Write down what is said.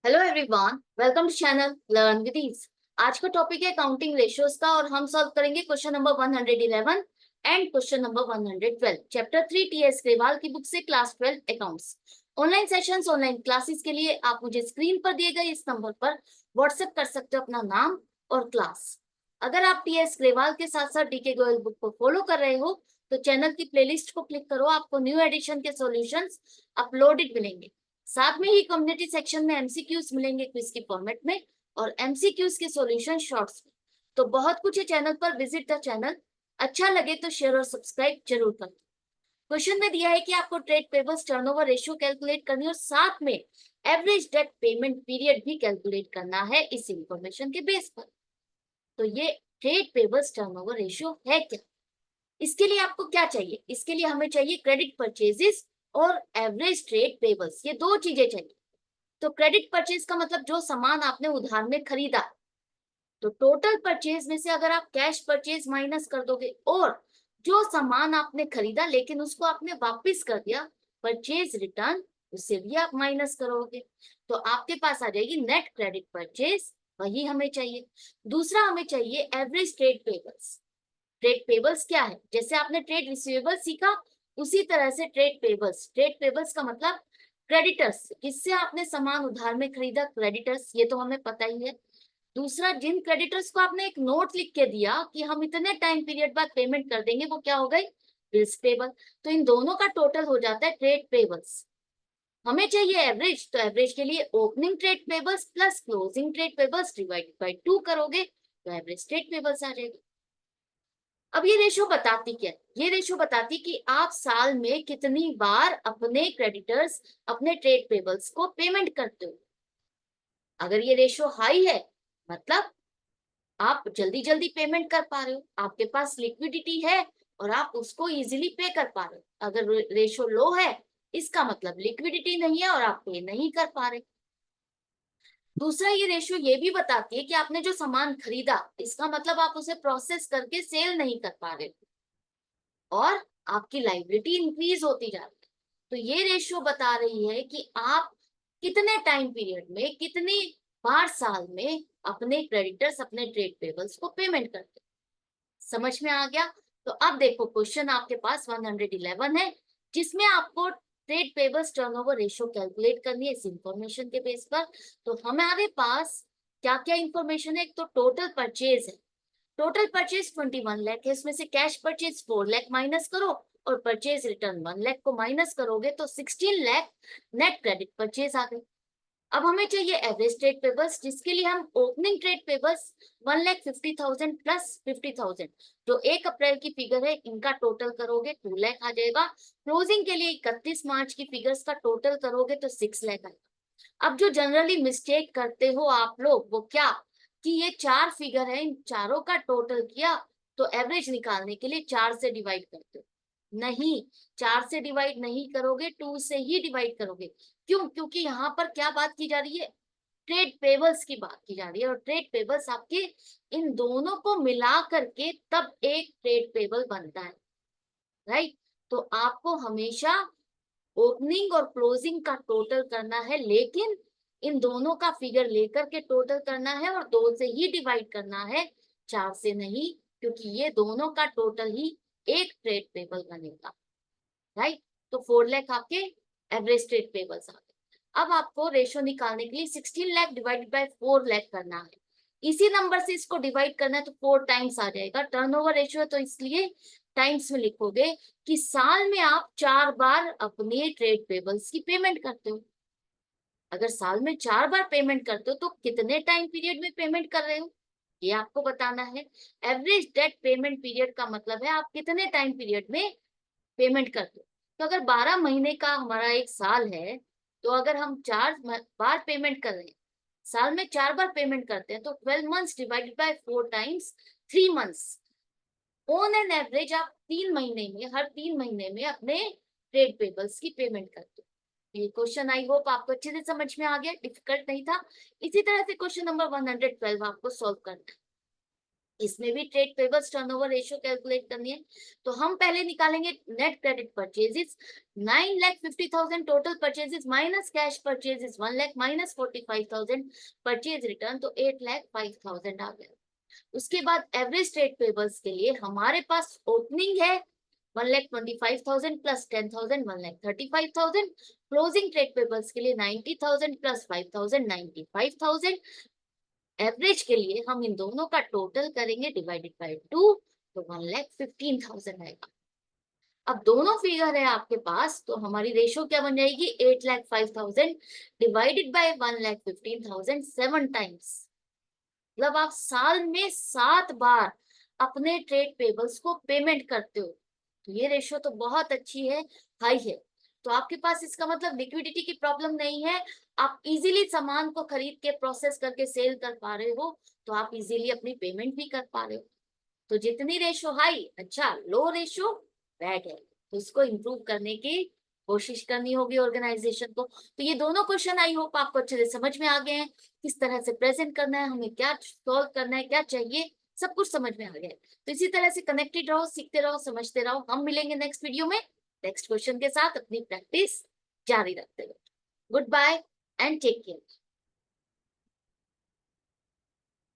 Hello everyone, welcome to channel learn with ease. आज का topic है काउंटिंग रेशियोज का और हम सॉल्व करेंगे question number 111 and question number 112 chapter 3 TS Grewal की बुक से class 12 accounts. Online sessions online classes के लिए आप मुझे स्क्रीन पर दिए गए इस नंबर पर व्हाट्सएप कर सकते हो अपना नाम और क्लास। अगर आप टीएस ग्रेवाल के साथ साथ डीके गोयल बुक को फॉलो कर रहे हो तो चैनल की प्लेलिस्ट को क्लिक करो, आपको न्यू एडिशन के सॉल्यूशंस अपलोडेड मिलेंगे। साथ में ही कम्युनिटी सेक्शन में एमसीक्यूज मिलेंगे क्विज के फॉर्मेट में और एमसीक्यूज के सॉल्यूशन शॉर्ट्स में। तो बहुत कुछ है चैनल पर, विजिट द चैनल। अच्छा लगे तो शेयर और सब्सक्राइब जरूर करें। क्वेश्चन में दिया है कि आपको trade payables turnover ratio calculate करनी है और साथ में एवरेज डेट पेमेंट पीरियड भी कैलकुलेट करना है इस इंफॉर्मेशन के बेस पर। तो ये ट्रेड पेबल्स टर्नओवर रेशियो है क्या? इसके लिए आपको क्या चाहिए? इसके लिए हमें चाहिए क्रेडिट परचेजेस और एवरेज ट्रेड पेबल्स, ये दो चीजें चाहिए। तो क्रेडिट परचेज का मतलब जो सामान आपने उधार में खरीदा, तो टोटल परचेज में से अगर आप कैश परचेज माइनस कर दोगे और जो सामान आपने खरीदा लेकिन उसको आपने वापस कर दिया, परचेज रिटर्न, उससे भी आप माइनस करोगे तो आपके पास आ जाएगी नेट क्रेडिट परचेज, वही हमें चाहिए। दूसरा हमें चाहिए average trade payables. Trade payables क्या है? जैसे आपने ट्रेड रिसीवेबल सीखा उसी तरह से ट्रेड पेबल्स का मतलब क्रेडिटर्स, किससे आपने सामान उधार में खरीदा, क्रेडिटर्स, ये तो हमें पता ही है। दूसरा, जिन क्रेडिटर्स को आपने एक नोट लिख के दिया कि हम इतने टाइम पीरियड बाद पेमेंट कर देंगे, वो क्या हो गई? Bills payable. तो इन दोनों का टोटल हो जाता है ट्रेड पेबल्स। हमें चाहिए एवरेज, तो एवरेज के लिए opening trade payables plus closing trade payables divided by 2 करोगे तो एवरेज ट्रेड पेबल्स आ जाएगी। अब ये रेशो बताती क्या है? ये रेशो बताती कि आप साल में कितनी बार अपने क्रेडिटर्स, अपने ट्रेड पेबल्स को पेमेंट करते हो। अगर ये रेशो हाई है मतलब आप जल्दी जल्दी पेमेंट कर पा रहे हो, आपके पास लिक्विडिटी है और आप उसको इजीली पे कर पा रहे हो। अगर रेशो लो है इसका मतलब लिक्विडिटी नहीं है और आप पे नहीं कर पा रहे। दूसरा, ये रेशियो ये भी बताती है कि आपने जो सामान खरीदा इसका मतलब आप उसे प्रोसेस करके सेल नहीं कर पा रहे और आपकी लाइबिलिटी इंक्रीज होती जा रही है। तो ये रेशियो बता रही है कि आप कितने टाइम पीरियड में, कितनी बार साल में अपने क्रेडिटर्स, अपने ट्रेड पेबल्स को पेमेंट करते हैं। समझ में आ गया? तो अब देखो क्वेश्चन आपके पास 111 है जिसमें आपको trade payables turnover ratio calculate करनी है इस इंफॉर्मेशन के बेस पर। तो हमारे पास क्या क्या इंफॉर्मेशन है? एक तो टोटल परचेज है, टोटल परचेज 21 लाख है, इसमें से कैश परचेज 4 लाख माइनस करो और परचेज रिटर्न 1 लाख को माइनस करोगे तो 16 लाख नेट क्रेडिट परचेज आ गई। अब हमें चाहिए एवरेज ट्रेड पेबल्स, जिसके लिए हम ओपनिंग ट्रेड पेबल्स 1,50,000 प्लस 50,000 जो 1 अप्रैल की फिगर है इनका टोटल करोगे 2 लाख आ जाएगा। क्लोजिंग के लिए 31 मार्च की फिगर्स का टोटल करोगे तो 6 लाख आएगा। अब जो जनरली मिस्टेक करते हो आप लोग वो क्या, कि ये 4 फिगर है, इन चारों का टोटल किया तो एवरेज निकालने के लिए 4 से डिवाइड करते हो। नहीं, 4 से डिवाइड नहीं करोगे, 2 से ही डिवाइड करोगे। क्यों? क्योंकि यहाँ पर क्या बात की जा रही है? ट्रेड पेबल्स की बात की जा रही है और ट्रेड पेबल्स आपके इन दोनों को मिला करके तब एक ट्रेड पेबल बनता है, राइट? तो आपको हमेशा ओपनिंग और क्लोजिंग का टोटल करना है, लेकिन इन दोनों का फिगर लेकर के टोटल करना है और 2 से ही डिवाइड करना है, 4 से नहीं, क्योंकि ये दोनों का टोटल ही एक ट्रेड पेबल बनेगा, राइट? तो 4 लाख आपके एवरेज ट्रेड पेबल्स आ गए। अब आपको रेशो निकालने के लिए 16 लाख डिवाइडेड बाय 4 लाख करना है। इसी नंबर से इसको डिवाइड करना है तो 4 टाइम्स आ जाएगा। टर्नओवर रेशियो है तो इसलिए टाइम्स में लिखोगे कि साल में आप 4 बार अपने ट्रेड पेबल्स की पेमेंट करते हो। अगर साल में 4 बार पेमेंट करते हो तो कितने टाइम पीरियड में पेमेंट कर रहे हो ये आपको बताना है। एवरेज डेट पेमेंट पीरियड का मतलब है आप कितने टाइम पीरियड में पेमेंट करते हो। तो अगर 12 महीने का हमारा एक साल है तो अगर हम 4 बार पेमेंट कर रहे हैं, साल में 4 बार पेमेंट करते हैं तो 12 months divided by 4 times 3 months. On an average आप 3 महीने में, हर 3 महीने में अपने ट्रेड पेबल्स की पेमेंट करते हो। ये क्वेश्चन आई होप आपको अच्छे से समझ में आ गया, डिफिकल्ट नहीं था। इसी तरह से क्वेश्चन नंबर 112 आपको सॉल्व करना है। इसमें भी trade payables turnover ratio calculate करनी है। तो हम पहले निकालेंगे net credit purchases 9,50,000 total purchases minus cash purchases 1 lakh minus 45,000 purchase return, तो 8,05,000 आ गया। उसके बाद एवरेज ट्रेड पेबल्स के लिए हमारे पास ओपनिंग है 1,25,000 प्लस 10,000 1,35,000। क्लोजिंग ट्रेड पेबल्स के लिए 90,000 प्लस 5,000 95,000। एवरेज के लिए हम इन दोनों का टोटल करेंगे डिवाइडेड बाय 2, तो 1,15,000 आएगा। अब दोनों फिगर है आपके पास, तो हमारी रेशो क्या बन जाएगी 8,05,000 डिवाइडेड बाय 1,15,000 7 टाइम्स। मतलब आप साल में 7 बार अपने ट्रेड पेबल्स को पेमेंट करते हो। तो ये रेशो तो बहुत अच्छी है, हाई है। तो आपके पास इसका मतलब लिक्विडिटी की प्रॉब्लम नहीं है, आप इजीली सामान को खरीद के प्रोसेस करके सेल कर पा रहे हो, तो आप इजीली अपनी पेमेंट भी कर पा रहे हो। तो जितनी रेशो हाई अच्छा, लो रेशो बैड है, तो इसको इम्प्रूव करने की कोशिश करनी होगी ऑर्गेनाइजेशन को। तो ये दोनों क्वेश्चन आई होप आपको अच्छे से समझ में आ गए हैं, किस तरह से प्रेजेंट करना है, हमें क्या सॉल्व करना है, क्या चाहिए, सब कुछ समझ में आ गया है। तो इसी तरह से कनेक्टेड रहो, सीखते रहो, समझते रहो। हम मिलेंगे नेक्स्ट वीडियो में नेक्स्ट क्वेश्चन के साथ, अपनी प्रैक्टिस जारी रखते हुए। Good bye and take care.